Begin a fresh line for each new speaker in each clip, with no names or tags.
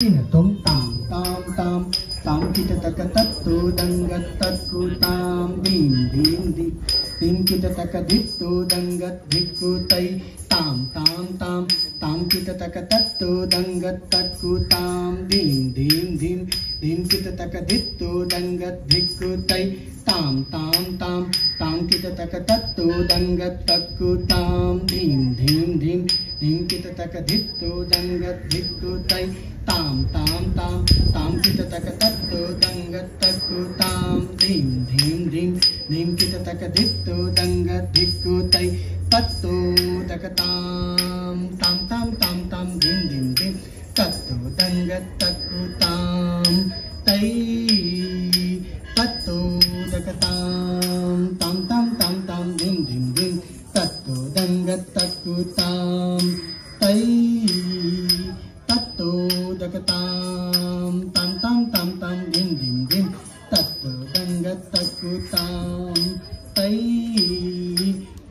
तुम ताम ताम ताम ताम किट तक तत्तु दंगत तत्कु ताम दीम दीम दी दीम किट तक दित्तु दंगत धिक्कु तै ताम ताम ताम ताम किट तक तत्तु दंगत तत्कु ताम दीम दीम दीम दीम किट तक दित्तु दंगत धिक्कु तै ताम ताम ताम ताम किट तक तत्तु दंगत तत्कु ताम दीम दीम दीम दीम किट तक दित्तु दंगत धिक्कु तै ताम ताम ताम ताम किट तक तत्तु दंगत तत्कु ताम धीम धीम धीम धीम किट तक दित्तु दंगत धिक्कु तै तत्तु तक ताम ताम ताम ताम ताम धीम धीम धीम तत्तु दंगत तत्कु ताम तै तत्तु तक ताम ताम ताम ताम ताम धीम धीम धीम तत्तु दंगत तत्कु ताम तै तत्तु दगताम ताम ताम ताम ताम धिम धिम धिम तत्तु दंगत तत्कु ताम तै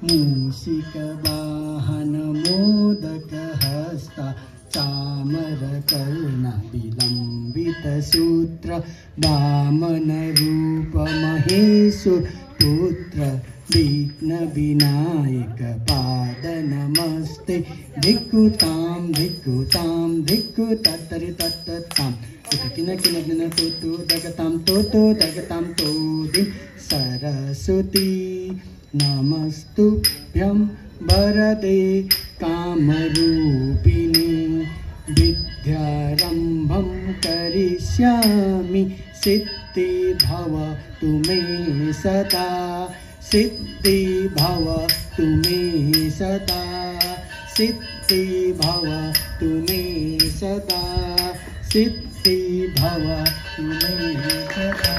मूषिक वाहन मोदक हस्ता चामर कर्ण विलंबित सूत्र वामन रूप महेश्वर पुत्र विघ्न विनायक पाद नमस्ते धिक्कुताम धिक्कुताम धिक्कु तत्तरि तत्तताम किन किन किन तो दगताम तो दगताम तो दिम सरस्वती नमस्तुभ्यं वरदे कामरूपिणी विद्यारंभं करिष्यामि सिद्धि भवतु मे सदा सिद्धि भवतु मे सदा सिद्धि भवतु मे सदा सिद्धि भवतु मे सदा।